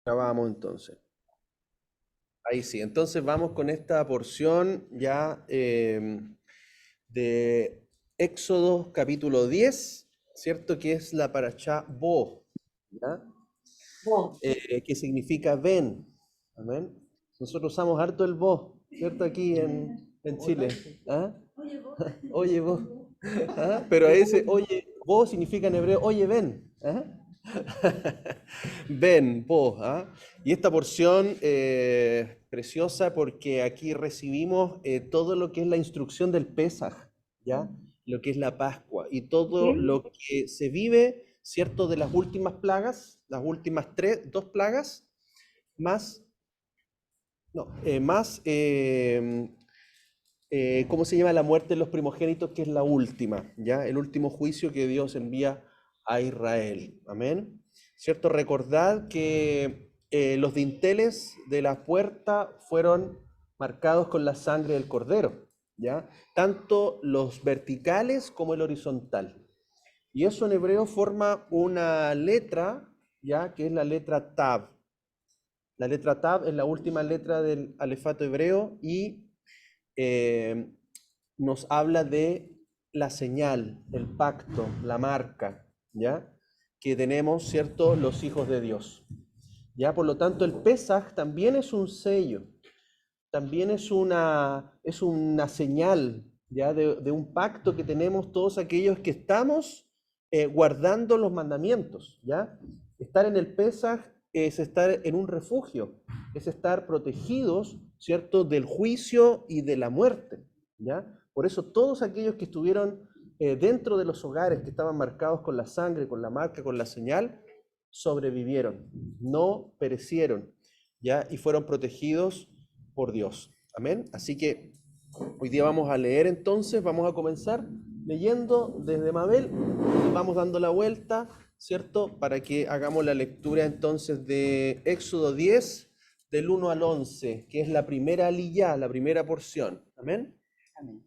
Grabamos entonces. Ahí sí. Entonces vamos con esta porción ya de Éxodo capítulo 10, ¿cierto? Que es la parashá Bo, ¿ya? Vos, Que significa ven. Amén. Nosotros usamos harto el Bo, ¿cierto? Aquí en Chile. ¿Ah? Oye, vos. ¿Ah? Pero ese oye, vos significa en hebreo, oye, ven. ¿Ah? Ven, vos. ¿Ah? Y esta porción preciosa porque aquí recibimos todo lo que es la instrucción del Pesaj, ¿ya? Lo que es la Pascua y todo ¿sí? lo que se vive, ¿cierto? De las últimas plagas, las últimas dos plagas, más, no, ¿cómo se llama? La muerte de los primogénitos, que es la última, ¿ya? El último juicio que Dios envía a Israel. Amén. ¿Cierto? Recordad que los dinteles de la puerta fueron marcados con la sangre del cordero, ¿ya? Tanto los verticales como el horizontal. Y eso en hebreo forma una letra, ¿ya? Que es la letra Tav. La letra Tav es la última letra del alefato hebreo y eh, nos habla de la señal, el pacto, la marca, ¿ya? Que tenemos, ¿cierto? Los hijos de Dios. ¿Ya? Por lo tanto, el Pesaj también es un sello, también es una señal, ¿ya? De un pacto que tenemos todos aquellos que estamos guardando los mandamientos, ¿ya? Estar en el Pesaj es estar en un refugio, es estar protegidos, ¿cierto? Del juicio y de la muerte, ¿ya? Por eso todos aquellos que estuvieron dentro de los hogares que estaban marcados con la sangre, con la marca, con la señal, sobrevivieron, no perecieron, ¿ya? Y fueron protegidos por Dios. Amén. Así que hoy día vamos a leer entonces, vamos a comenzar leyendo desde Mabel y vamos dando la vuelta, ¿cierto? Para que hagamos la lectura entonces de Éxodo 10, del 1 al 11, que es la primera aliyá, la primera porción. Amén. Amén.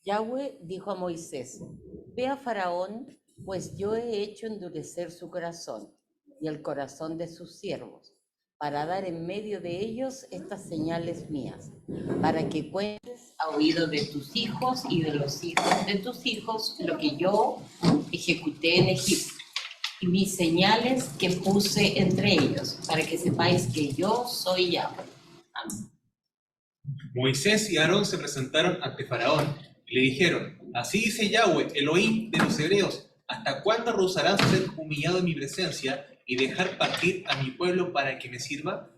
Yahweh dijo a Moisés, ve a Faraón, pues yo he hecho endurecer su corazón y el corazón de sus siervos, para dar en medio de ellos estas señales mías, para que cuentes a oído de tus hijos y de los hijos de tus hijos lo que yo ejecuté en Egipto y mis señales que puse entre ellos, para que sepáis que yo soy Yahweh. Amén. Moisés y Aarón se presentaron ante Faraón y le dijeron: Así dice Yahweh, Elohim de los hebreos: ¿Hasta cuándo rehusarás ser humillado en mi presencia y dejar partir a mi pueblo para que me sirva?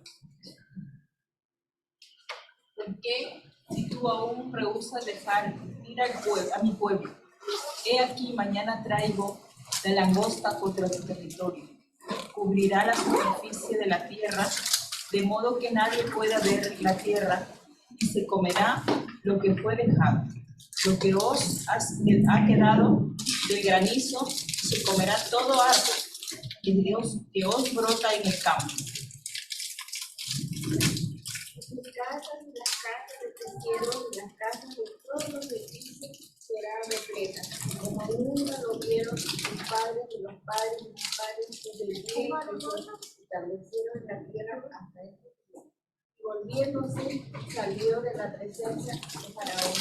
¿Por qué, si tú aún rehusas dejar ir a mi pueblo? He aquí, mañana traigo la langosta contra tu territorio. Cubrirá la superficie de la tierra, de modo que nadie pueda ver la tierra, y se comerá lo que fue dejado. Lo que ha quedado del granizo, se comerá todo árbol que os brota en el campo. Sus casas y las casas de pesqueros y las casas de todos los edificios serán repletas, como nunca lo vieron sus padres y los padres de sus padres desde el día en que se establecieron en la tierra hasta este día. Y volviéndose, salió de la presencia de Faraón.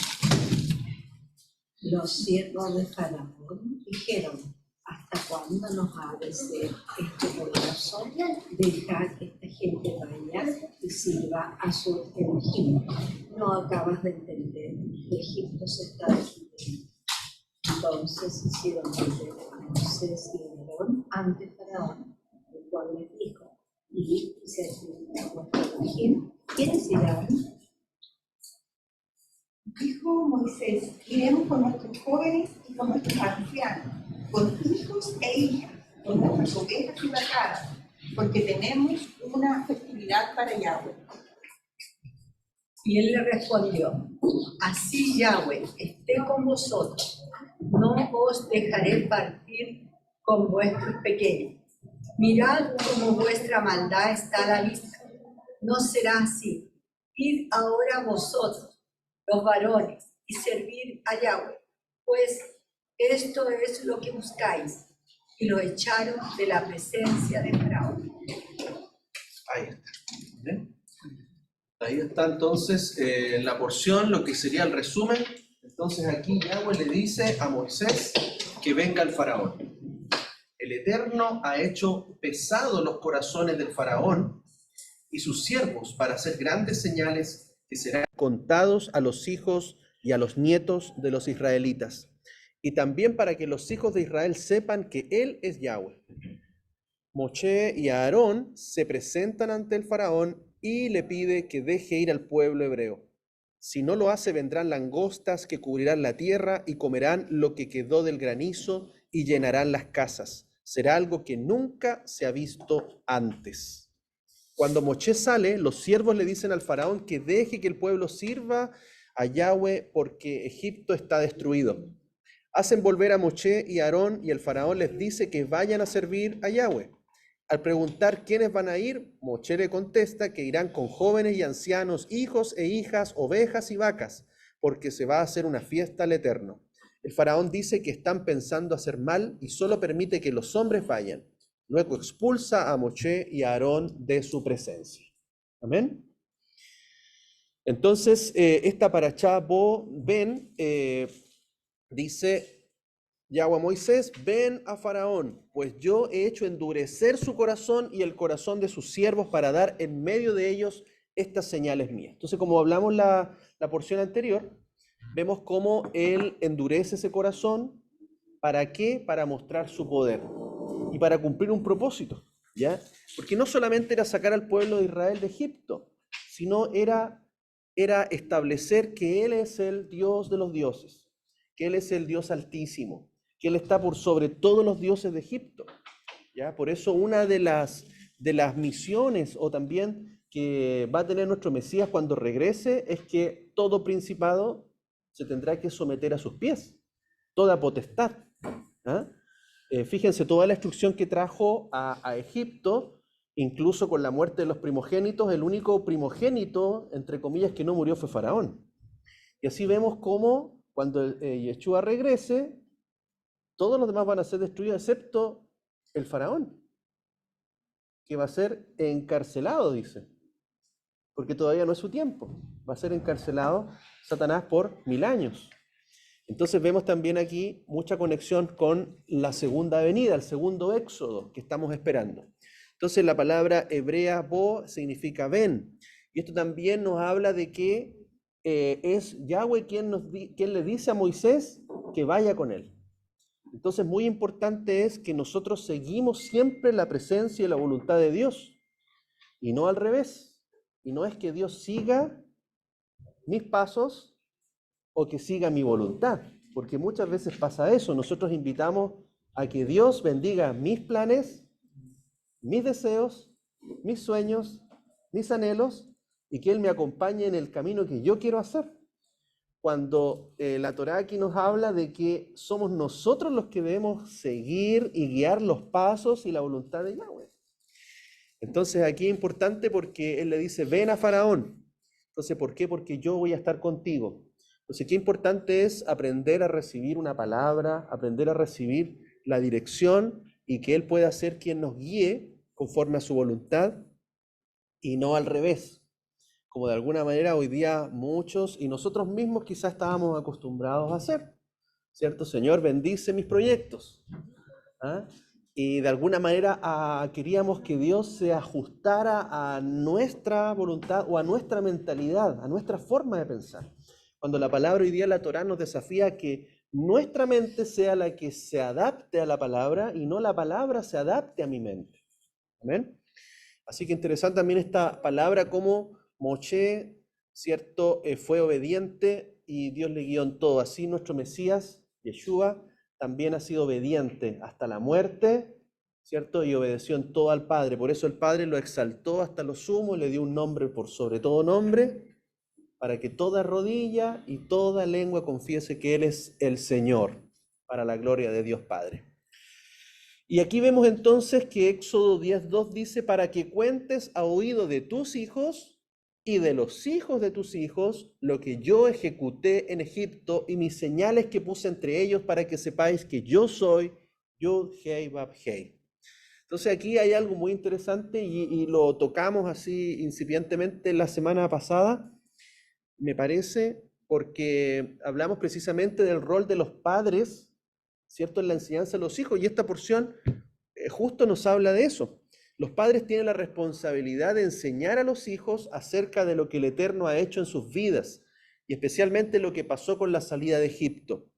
Los siervos de Faraón dijeron: ¿Hasta cuándo nos ha de ser este poderoso? Dejar que esta gente vaya y sirva a su Elohim. No acabas de entender que Egipto se está destruyendo. Entonces hicieron volver a Moisés y Aarón ante Faraón, el cual les dijo: y servirá a vuestro Elohim. ¿Quiénes irán? Dijo Moisés: iremos con nuestros jóvenes y con nuestros ancianos, con hijos e hijas, con nuestras ovejas y vacadas, porque tenemos una festividad para Yahweh. Y él le respondió: así Yahweh esté con vosotros, no os dejaré partir con vuestros pequeños. Mirad cómo vuestra maldad está a la vista. No será así. Id ahora vosotros, los varones, y servir a Yahweh, pues esto es lo que buscáis. Y lo echaron de la presencia de Faraón. Ahí está entonces la porción, lo que sería el resumen. Entonces aquí Yahweh le dice a Moisés que venga el faraón. El Eterno ha hecho pesados los corazones del faraón y sus siervos para hacer grandes señales que serán contados a los hijos y a los nietos de los israelitas. Y también para que los hijos de Israel sepan que Él es Yahweh. Moshe y Aarón se presentan ante el faraón y le pide que deje ir al pueblo hebreo. Si no lo hace, vendrán langostas que cubrirán la tierra y comerán lo que quedó del granizo y llenarán las casas. Será algo que nunca se ha visto antes. Cuando Moshe sale, los siervos le dicen al faraón que deje que el pueblo sirva a Yahweh porque Egipto está destruido. Hacen volver a Moshe y Aarón y el faraón les dice que vayan a servir a Yahweh. Al preguntar quiénes van a ir, Moshe le contesta que irán con jóvenes y ancianos, hijos e hijas, ovejas y vacas, porque se va a hacer una fiesta al Eterno. El faraón dice que están pensando hacer mal y solo permite que los hombres vayan. Luego expulsa a Moshe y a Aarón de su presencia. Amén. Entonces, esta parashá Bo Ben dice: Yahweh a Moisés, ven a Faraón, pues yo he hecho endurecer su corazón y el corazón de sus siervos para dar en medio de ellos estas señales mías. Entonces, como hablamos la porción anterior, vemos cómo él endurece ese corazón. ¿Para qué? Para mostrar su poder y para cumplir un propósito, ¿ya? Porque no solamente era sacar al pueblo de Israel de Egipto, sino era establecer que Él es el Dios de los dioses, que Él es el Dios altísimo, que Él está por sobre todos los dioses de Egipto, ¿ya? Por eso una de las misiones o también que va a tener nuestro Mesías cuando regrese es que todo principado se tendrá que someter a sus pies, toda potestad. ¿Ah? Fíjense, toda la instrucción que trajo a Egipto, incluso con la muerte de los primogénitos, el único primogénito, entre comillas, que no murió fue Faraón. Y así vemos cómo cuando Yeshua regrese, todos los demás van a ser destruidos excepto el Faraón, que va a ser encarcelado, dice, porque todavía no es su tiempo. Va a ser encarcelado Satanás por 1000 años. Entonces vemos también aquí mucha conexión con la segunda venida, el segundo éxodo que estamos esperando. Entonces la palabra hebrea bo significa ven. Y esto también nos habla de que es Yahweh quien le dice a Moisés que vaya con él. Entonces muy importante es que nosotros seguimos siempre la presencia y la voluntad de Dios. Y no al revés. Y no es que Dios siga mis pasos o que siga mi voluntad, porque muchas veces pasa eso. Nosotros invitamos a que Dios bendiga mis planes, mis deseos, mis sueños, mis anhelos, y que Él me acompañe en el camino que yo quiero hacer. Cuando la Torá aquí nos habla de que somos nosotros los que debemos seguir y guiar los pasos y la voluntad de Yahweh. Entonces aquí es importante porque Él le dice, ven a Faraón. Entonces, ¿por qué? Porque yo voy a estar contigo. Entonces, qué importante es aprender a recibir una palabra, aprender a recibir la dirección y que Él pueda ser quien nos guíe conforme a su voluntad y no al revés, como de alguna manera hoy día muchos y nosotros mismos quizás estábamos acostumbrados a hacer, ¿cierto? Señor, bendice mis proyectos. ¿Ah? Y de alguna manera queríamos que Dios se ajustara a nuestra voluntad o a nuestra mentalidad, a nuestra forma de pensar. Cuando la palabra hoy día, la Torá, nos desafía a que nuestra mente sea la que se adapte a la palabra y no la palabra se adapte a mi mente. ¿Amén? Así que interesante también esta palabra, como Moshe, ¿cierto? Fue obediente y Dios le guió en todo. Así nuestro Mesías, Yeshua, también ha sido obediente hasta la muerte, ¿cierto? Y obedeció en todo al Padre. Por eso el Padre lo exaltó hasta lo sumo, le dio un nombre por sobre todo nombre, para que toda rodilla y toda lengua confiese que Él es el Señor, para la gloria de Dios Padre. Y aquí vemos entonces que Éxodo 10:2 dice, para que cuentes a oído de tus hijos y de los hijos de tus hijos lo que yo ejecuté en Egipto y mis señales que puse entre ellos para que sepáis que yo soy Yud Hei Vav Hei. Entonces aquí hay algo muy interesante y lo tocamos así incipientemente la semana pasada, me parece, porque hablamos precisamente del rol de los padres, ¿cierto?, en la enseñanza de los hijos, y esta porción justo nos habla de eso. Los padres tienen la responsabilidad de enseñar a los hijos acerca de lo que el Eterno ha hecho en sus vidas, y especialmente lo que pasó con la salida de Egipto.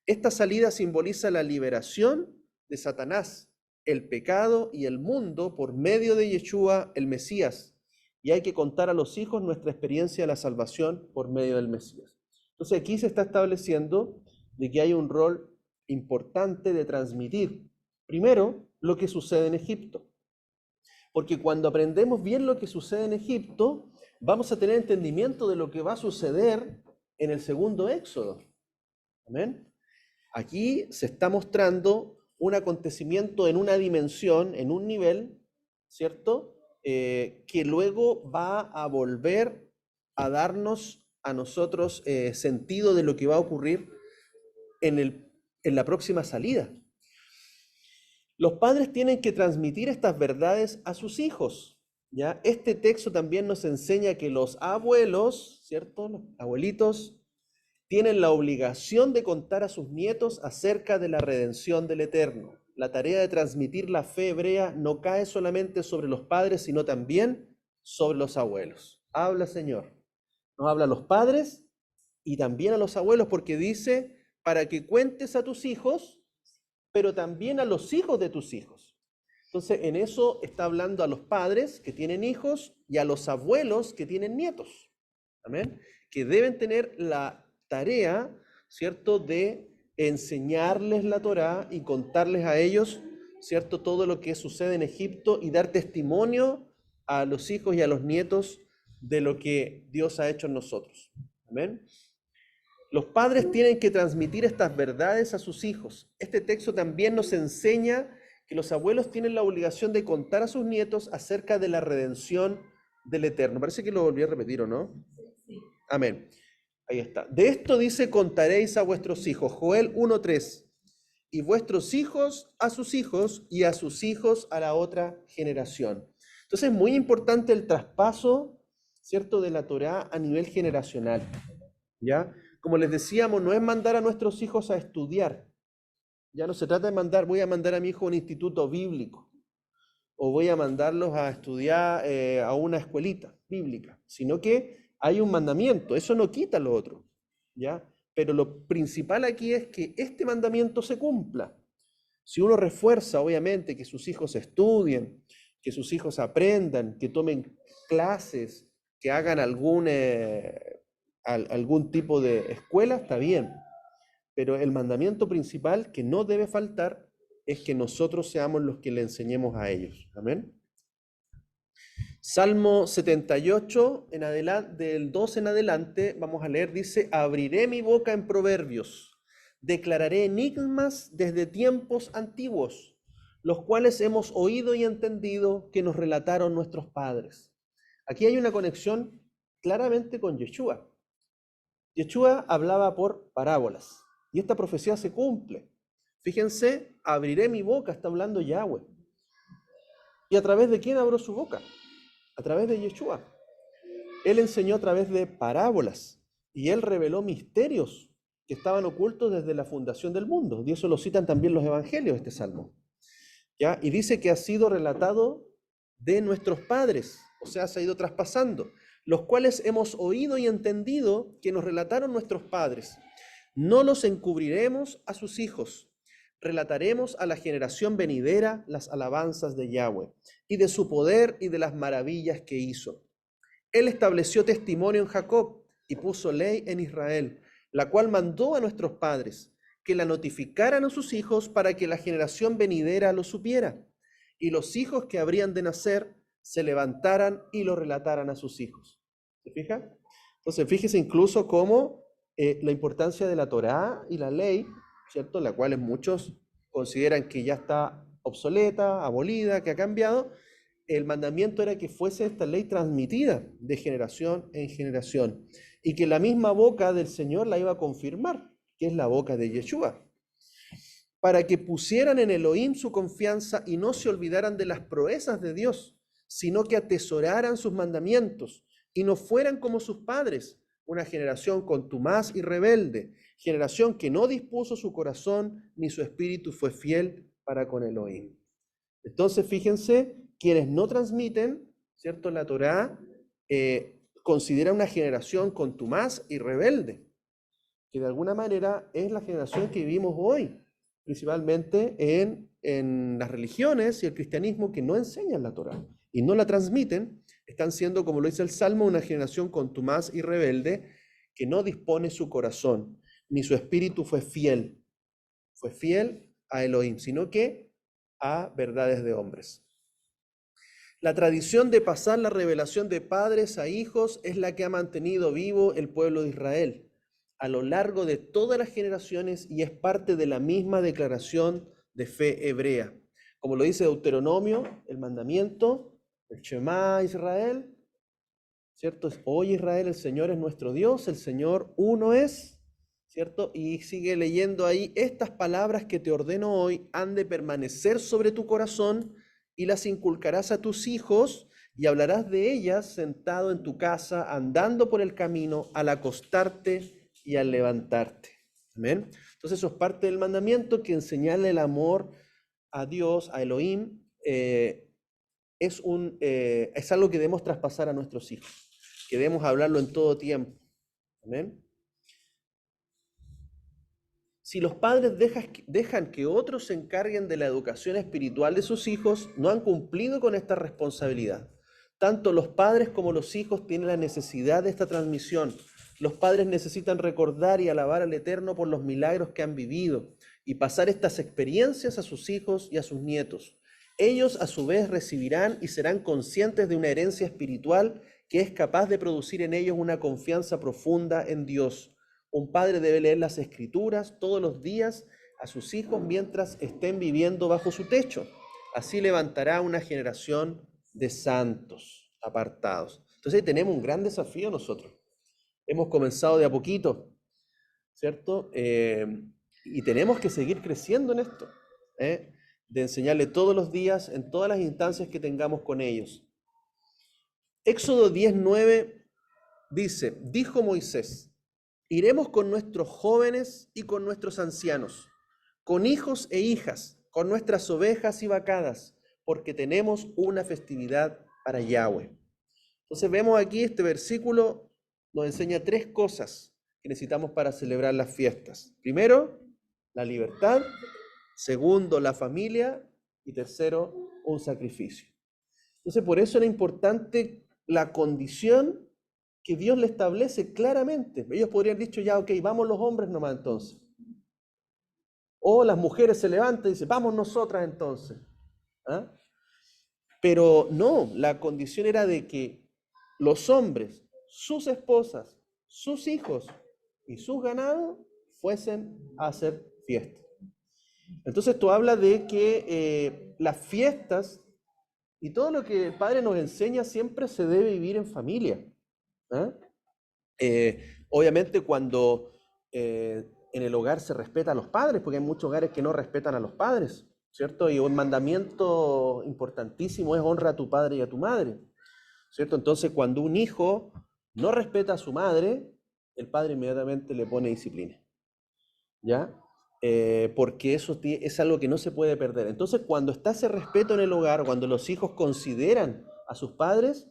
Esta salida simboliza la liberación de Satanás, el pecado y el mundo por medio de Yeshua, el Mesías. Y hay que contar a los hijos nuestra experiencia de la salvación por medio del Mesías. Entonces aquí se está estableciendo de que hay un rol importante de transmitir, primero, lo que sucede en Egipto. Porque cuando aprendemos bien lo que sucede en Egipto, vamos a tener entendimiento de lo que va a suceder en el segundo Éxodo. ¿Amén? Aquí se está mostrando un acontecimiento en una dimensión, en un nivel, ¿cierto? Que luego va a volver a darnos a nosotros sentido de lo que va a ocurrir en la próxima salida. Los padres tienen que transmitir estas verdades a sus hijos, ¿ya? Este texto también nos enseña que los abuelos, ¿cierto?, los abuelitos, tienen la obligación de contar a sus nietos acerca de la redención del Eterno. La tarea de transmitir la fe hebrea no cae solamente sobre los padres, sino también sobre los abuelos. Habla, Señor. Nos habla a los padres y también a los abuelos, porque dice, para que cuentes a tus hijos, pero también a los hijos de tus hijos. Entonces, en eso está hablando a los padres que tienen hijos y a los abuelos que tienen nietos. Amén. Que deben tener la tarea, ¿cierto?, de enseñarles la Torá y contarles a ellos, ¿cierto?, todo lo que sucede en Egipto y dar testimonio a los hijos y a los nietos de lo que Dios ha hecho en nosotros. Amén. Los padres tienen que transmitir estas verdades a sus hijos. Este texto también nos enseña que los abuelos tienen la obligación de contar a sus nietos acerca de la redención del Eterno. Parece que lo volví a repetir, ¿o no? Sí. Amén. Ahí está. De esto dice, contaréis a vuestros hijos. Joel 1:3. Y vuestros hijos a sus hijos y a sus hijos a la otra generación. Entonces es muy importante el traspaso, ¿cierto?, de la Torá a nivel generacional. ¿Ya? Como les decíamos, no es mandar a nuestros hijos a estudiar. Ya no se trata de voy a mandar a mi hijo a un instituto bíblico. O voy a mandarlos a estudiar a una escuelita bíblica. Sino que hay un mandamiento, eso no quita lo otro, ¿ya? Pero lo principal aquí es que este mandamiento se cumpla. Si uno refuerza, obviamente, que sus hijos estudien, que sus hijos aprendan, que tomen clases, que hagan algún tipo de escuela, está bien. Pero el mandamiento principal que no debe faltar es que nosotros seamos los que le enseñemos a ellos. Amén. Salmo 78, del 2 en adelante, vamos a leer, dice, abriré mi boca en proverbios, declararé enigmas desde tiempos antiguos, los cuales hemos oído y entendido que nos relataron nuestros padres. Aquí hay una conexión claramente con Yeshua. Yeshua hablaba por parábolas, y esta profecía se cumple. Fíjense, abriré mi boca, está hablando Yahweh. ¿Y a través de quién abrió su boca? A través de Yeshua. Él enseñó a través de parábolas y él reveló misterios que estaban ocultos desde la fundación del mundo. Y eso lo citan también los evangelios, este salmo. ¿Ya? Y dice que ha sido relatado de nuestros padres, o sea, se ha ido traspasando, los cuales hemos oído y entendido que nos relataron nuestros padres. No los encubriremos a sus hijos. Relataremos a la generación venidera las alabanzas de Yahweh y de su poder y de las maravillas que hizo. Él estableció testimonio en Jacob y puso ley en Israel, la cual mandó a nuestros padres que la notificaran a sus hijos para que la generación venidera lo supiera, y los hijos que habrían de nacer se levantaran y lo relataran a sus hijos. ¿Se fija? Entonces, fíjese incluso cómo la importancia de la Torá y la ley, ¿cierto?, la cual muchos consideran que ya está obsoleta, abolida, que ha cambiado. El mandamiento era que fuese esta ley transmitida de generación en generación y que la misma boca del Señor la iba a confirmar, que es la boca de Yeshua. para que pusieran en Elohim su confianza y no se olvidaran de las proezas de Dios, sino que atesoraran sus mandamientos y no fueran como sus padres, una generación contumaz y rebelde, generación que no dispuso su corazón ni su espíritu fue fiel para con Elohim. Entonces, fíjense, quienes no transmiten, ¿cierto?, la Torá, considera una generación contumaz y rebelde, que de alguna manera es la generación que vivimos hoy, principalmente en las religiones y el cristianismo que no enseñan la Torá y no la transmiten, están siendo, como lo dice el Salmo, una generación contumaz y rebelde que no dispone su corazón, ni su espíritu fue fiel a Elohim, sino que a verdades de hombres. La tradición de pasar la revelación de padres a hijos es la que ha mantenido vivo el pueblo de Israel a lo largo de todas las generaciones y es parte de la misma declaración de fe hebrea. Como lo dice Deuteronomio, el mandamiento, el Shema Israel, ¿cierto? Oye Israel, el Señor es nuestro Dios, el Señor uno es, ¿cierto? Y sigue leyendo ahí, estas palabras que te ordeno hoy han de permanecer sobre tu corazón y las inculcarás a tus hijos y hablarás de ellas sentado en tu casa, andando por el camino, al acostarte y al levantarte. Amén. Entonces eso es parte del mandamiento que señala el amor a Dios, a Elohim. Es algo que debemos traspasar a nuestros hijos, que debemos hablarlo en todo tiempo. Amén. Si los padres dejan que otros se encarguen de la educación espiritual de sus hijos, no han cumplido con esta responsabilidad. Tanto los padres como los hijos tienen la necesidad de esta transmisión. Los padres necesitan recordar y alabar al Eterno por los milagros que han vivido y pasar estas experiencias a sus hijos y a sus nietos. Ellos a su vez recibirán y serán conscientes de una herencia espiritual que es capaz de producir en ellos una confianza profunda en Dios. Un padre debe leer las Escrituras todos los días a sus hijos mientras estén viviendo bajo su techo. Así levantará una generación de santos apartados. Entonces ahí tenemos un gran desafío nosotros. Hemos comenzado de a poquito, ¿cierto? Y tenemos que seguir creciendo en esto, de enseñarle todos los días en todas las instancias que tengamos con ellos. Éxodo 10:9 dice, dijo Moisés, iremos con nuestros jóvenes y con nuestros ancianos, con hijos e hijas, con nuestras ovejas y vacadas, porque tenemos una festividad para Yahweh. Entonces vemos aquí este versículo nos enseña tres cosas que necesitamos para celebrar las fiestas. Primero, la libertad. Segundo, la familia. Y tercero, un sacrificio. Entonces por eso era importante la condición que Dios le establece claramente. Ellos podrían haber dicho ya, ok, vamos los hombres nomás entonces. O las mujeres se levantan y dicen, vamos nosotras entonces. ¿Ah? Pero no, la condición era de que los hombres, sus esposas, sus hijos y sus ganados fuesen a hacer fiesta. Entonces esto habla de que las fiestas y todo lo que el Padre nos enseña siempre se debe vivir en familia. Obviamente cuando en el hogar se respeta a los padres, porque hay muchos hogares que no respetan a los padres, ¿cierto? Y un mandamiento importantísimo es honra a tu padre y a tu madre, ¿cierto? Entonces cuando un hijo no respeta a su madre, el padre inmediatamente le pone disciplina, ¿ya? Porque eso es algo que no se puede perder. Entonces cuando está ese respeto en el hogar, cuando los hijos consideran a sus padres,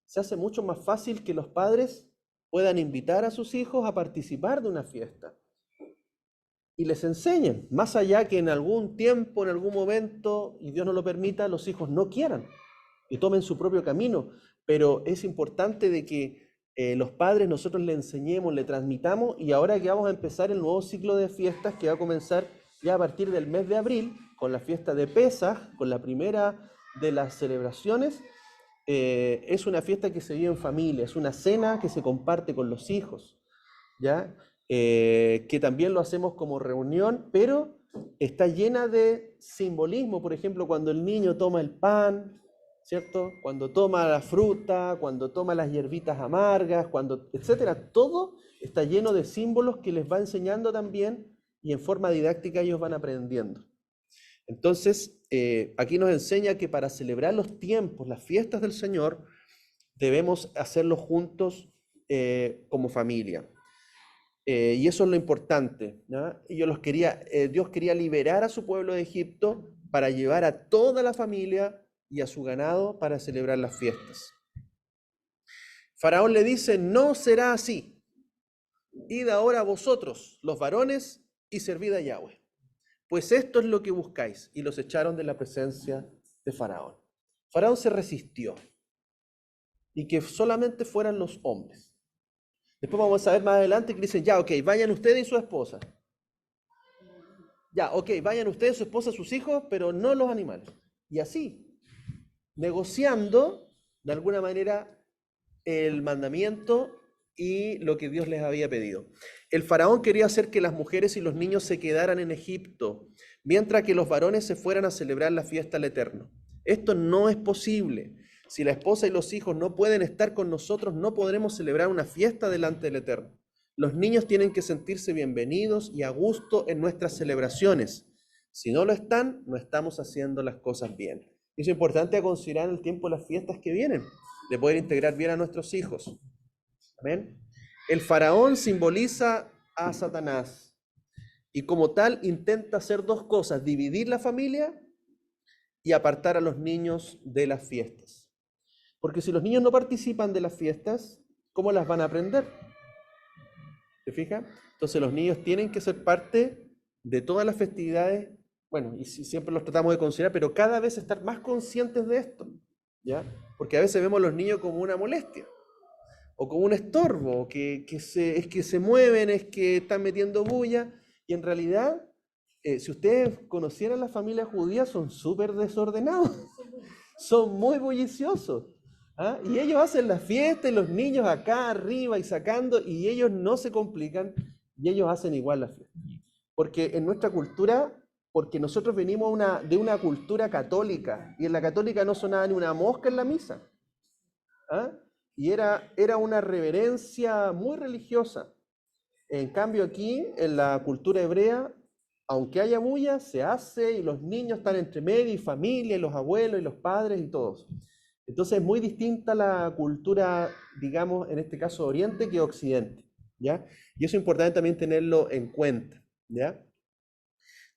se hace mucho más fácil que los padres puedan invitar a sus hijos a participar de una fiesta y les enseñen, más allá que en algún tiempo, en algún momento, y Dios no lo permita, los hijos no quieran y tomen su propio camino, pero es importante de que los padres nosotros le enseñemos, le transmitamos, y ahora que vamos a empezar el nuevo ciclo de fiestas que va a comenzar ya a partir del mes de abril, con la fiesta de Pesaj, con la primera de las celebraciones. Es una fiesta que se vive en familia, es una cena que se comparte con los hijos, ¿ya? Que también lo hacemos como reunión, pero está llena de simbolismo. Por ejemplo, cuando el niño toma el pan, ¿cierto? Cuando toma la fruta, cuando toma las hierbitas amargas, etcétera, todo está lleno de símbolos que les va enseñando también y en forma didáctica ellos van aprendiendo. Entonces, aquí nos enseña que para celebrar los tiempos, las fiestas del Señor, debemos hacerlo juntos como familia. Y eso es lo importante, ¿no? Dios quería liberar a su pueblo de Egipto para llevar a toda la familia y a su ganado para celebrar las fiestas. Faraón le dice, no será así. Id ahora vosotros, los varones, y servid a Yahweh. Pues esto es lo que buscáis. Y los echaron de la presencia de Faraón. Faraón se resistió. Y que solamente fueran los hombres. Después vamos a ver más adelante que dicen, ya, ok, vayan ustedes y su esposa. Ya, ok, vayan ustedes, su esposa, sus hijos, pero no los animales. Y así, negociando, de alguna manera, el mandamiento y lo que Dios les había pedido. El faraón quería hacer que las mujeres y los niños se quedaran en Egipto, mientras que los varones se fueran a celebrar la fiesta al Eterno. Esto no es posible. Si la esposa y los hijos no pueden estar con nosotros, no podremos celebrar una fiesta delante del Eterno. Los niños tienen que sentirse bienvenidos y a gusto en nuestras celebraciones. Si no lo están, no estamos haciendo las cosas bien. Es importante considerar el tiempo de las fiestas que vienen, de poder integrar bien a nuestros hijos. ¿Amén? El faraón simboliza a Satanás y como tal intenta hacer dos cosas, dividir la familia y apartar a los niños de las fiestas. Porque si los niños no participan de las fiestas, ¿cómo las van a aprender? ¿Se fijan? Entonces los niños tienen que ser parte de todas las festividades, bueno, y siempre los tratamos de considerar, pero cada vez estar más conscientes de esto, ¿ya? Porque a veces vemos a los niños como una molestia, o como un estorbo, que se mueven, es que están metiendo bulla, y en realidad, si ustedes conocieran la familia judía, son súper desordenados, son muy bulliciosos. ¿Ah? Y ellos hacen la fiesta y los niños acá arriba y sacando, y ellos no se complican, y ellos hacen igual la fiesta. Porque en nuestra cultura, porque nosotros venimos de una cultura católica, y en la católica no sonaba ni una mosca en la misa. ¿Ah? Y era una reverencia muy religiosa. En cambio aquí, en la cultura hebrea, aunque haya bulla, se hace, y los niños están entre medio, y familia, y los abuelos, y los padres, y todos. Entonces es muy distinta la cultura, digamos, en este caso Oriente que Occidente, ¿ya? Y eso es importante también tenerlo en cuenta, ¿ya?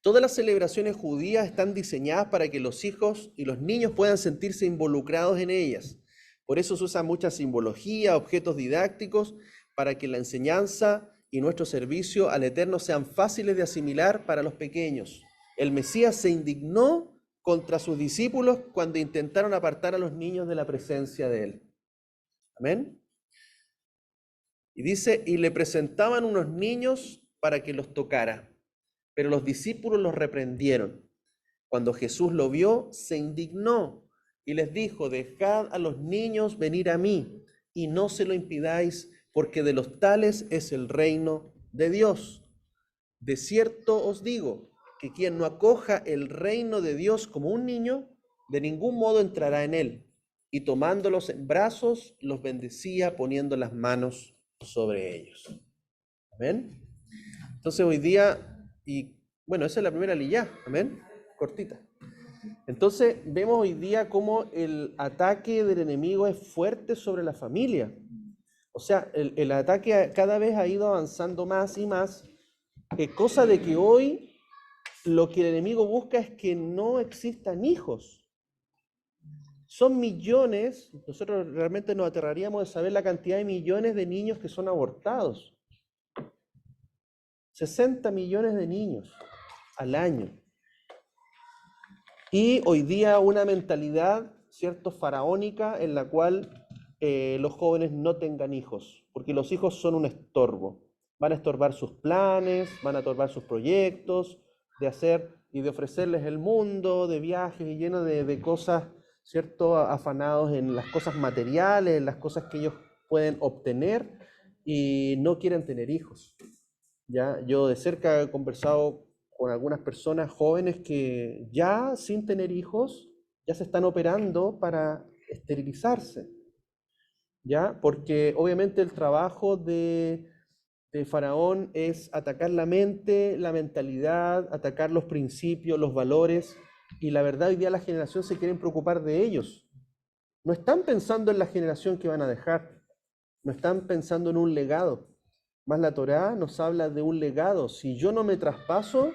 Todas las celebraciones judías están diseñadas para que los hijos y los niños puedan sentirse involucrados en ellas. Por eso se usa mucha simbología, objetos didácticos, para que la enseñanza y nuestro servicio al Eterno sean fáciles de asimilar para los pequeños. El Mesías se indignó contra sus discípulos cuando intentaron apartar a los niños de la presencia de él. Amén. Y dice, y le presentaban unos niños para que los tocara, pero los discípulos los reprendieron. Cuando Jesús lo vio, se indignó y les dijo, dejad a los niños venir a mí y no se lo impidáis, porque de los tales es el reino de Dios. De cierto os digo, que quien no acoja el reino de Dios como un niño, de ningún modo entrará en él. Y tomándolos en brazos, los bendecía poniendo las manos sobre ellos. ¿Amén? Entonces hoy día, y bueno, esa es la primera liyá, amén, cortita. Entonces vemos hoy día cómo el ataque del enemigo es fuerte sobre la familia. O sea, el ataque cada vez ha ido avanzando más y más, cosa de que hoy lo que el enemigo busca es que no existan hijos. Son millones, nosotros realmente nos aterraríamos de saber la cantidad de millones de niños que son abortados. 60 millones de niños al año. Y hoy día una mentalidad, ¿cierto?, faraónica en la cual los jóvenes no tengan hijos, porque los hijos son un estorbo. Van a estorbar sus planes, van a estorbar sus proyectos, de hacer y de ofrecerles el mundo, de viajes y lleno de cosas, ¿cierto?, afanados en las cosas materiales, en las cosas que ellos pueden obtener y no quieren tener hijos. ¿Ya? Yo de cerca he conversado con algunas personas jóvenes que ya sin tener hijos, ya se están operando para esterilizarse, ¿ya? Porque obviamente el trabajo de de Faraón es atacar la mente, la mentalidad, atacar los principios, los valores, y la verdad hoy día la generación se quieren preocupar de ellos. No están pensando en la generación que van a dejar, no están pensando en un legado. Más la Torá nos habla de un legado. Si yo no me traspaso,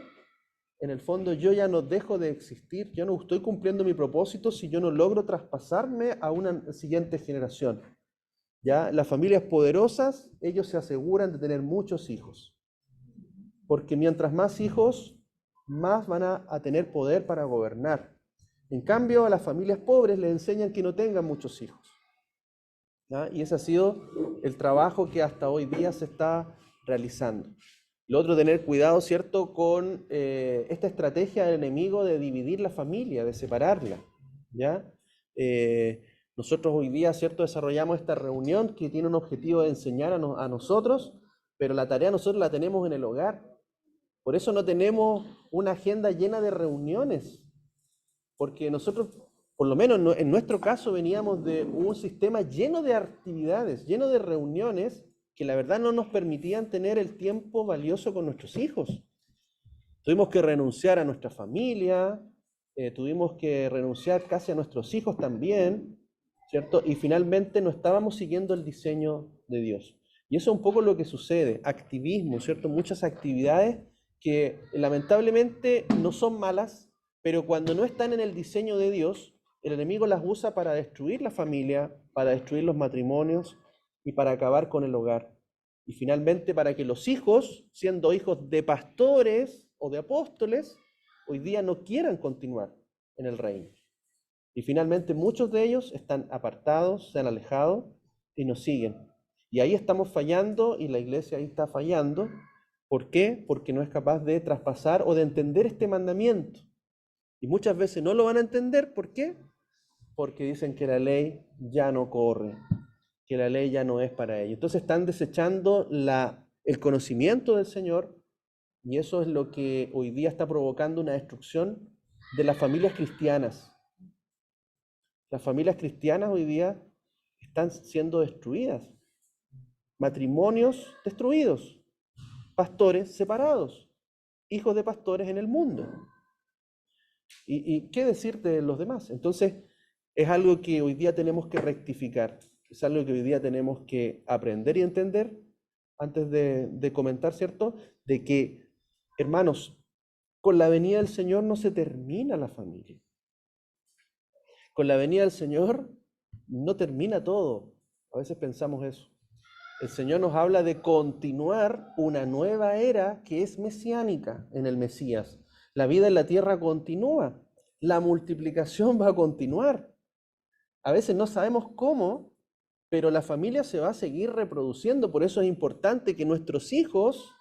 en el fondo yo ya no dejo de existir, yo no estoy cumpliendo mi propósito si yo no logro traspasarme a una siguiente generación. ¿Ya? Las familias poderosas, ellos se aseguran de tener muchos hijos, porque mientras más hijos, más van a tener poder para gobernar. En cambio, a las familias pobres les enseñan que no tengan muchos hijos. ¿Ya? Y ese ha sido el trabajo que hasta hoy día se está realizando. Lo otro, tener cuidado, ¿cierto?, con esta estrategia del enemigo de dividir la familia, de separarla. ¿Ya? Nosotros hoy día, ¿cierto?, desarrollamos esta reunión que tiene un objetivo de enseñar a nosotros, pero la tarea nosotros la tenemos en el hogar. Por eso no tenemos una agenda llena de reuniones, porque nosotros, por lo menos en nuestro caso, veníamos de un sistema lleno de actividades, lleno de reuniones, que la verdad no nos permitían tener el tiempo valioso con nuestros hijos. Tuvimos que renunciar a nuestra familia, tuvimos que renunciar casi a nuestros hijos también, ¿cierto? Y finalmente no estábamos siguiendo el diseño de Dios. Y eso es un poco lo que sucede, activismo, ¿cierto? Muchas actividades que lamentablemente no son malas, pero cuando no están en el diseño de Dios, el enemigo las usa para destruir la familia, para destruir los matrimonios y para acabar con el hogar. Y finalmente para que los hijos, siendo hijos de pastores o de apóstoles, hoy día no quieran continuar en el reino. Y finalmente muchos de ellos están apartados, se han alejado y nos siguen. Y ahí estamos fallando y la iglesia ahí está fallando. ¿Por qué? Porque no es capaz de traspasar o de entender este mandamiento. Y muchas veces no lo van a entender. ¿Por qué? Porque dicen que la ley ya no corre, que la ley ya no es para ellos. Entonces están desechando el conocimiento del Señor, y eso es lo que hoy día está provocando una destrucción de las familias cristianas. Las familias cristianas hoy día están siendo destruidas, matrimonios destruidos, pastores separados, hijos de pastores en el mundo. ¿Y qué decir de los demás? Entonces, es algo que hoy día tenemos que rectificar, es algo que hoy día tenemos que aprender y entender antes de comentar, ¿cierto? De que, hermanos, con la venida del Señor no se termina la familia. Con la venida del Señor no termina todo. A veces pensamos eso. El Señor nos habla de continuar una nueva era que es mesiánica en el Mesías. La vida en la tierra continúa. La multiplicación va a continuar. A veces no sabemos cómo, pero la familia se va a seguir reproduciendo. Por eso es importante que nuestros hijos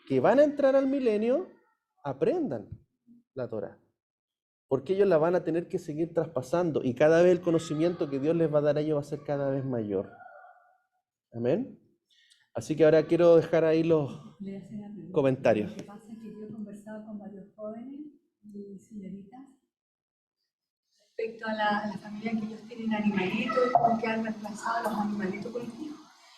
que van a entrar al milenio aprendan la Torá, porque ellos la van a tener que seguir traspasando y cada vez el conocimiento que Dios les va a dar a ellos va a ser cada vez mayor. Amén. Así que ahora quiero dejar ahí los comentarios. Lo que pasa es que yo he conversado con varios jóvenes y señoritas respecto a la familia que ellos tienen animalitos, porque han reemplazado a los animalitos con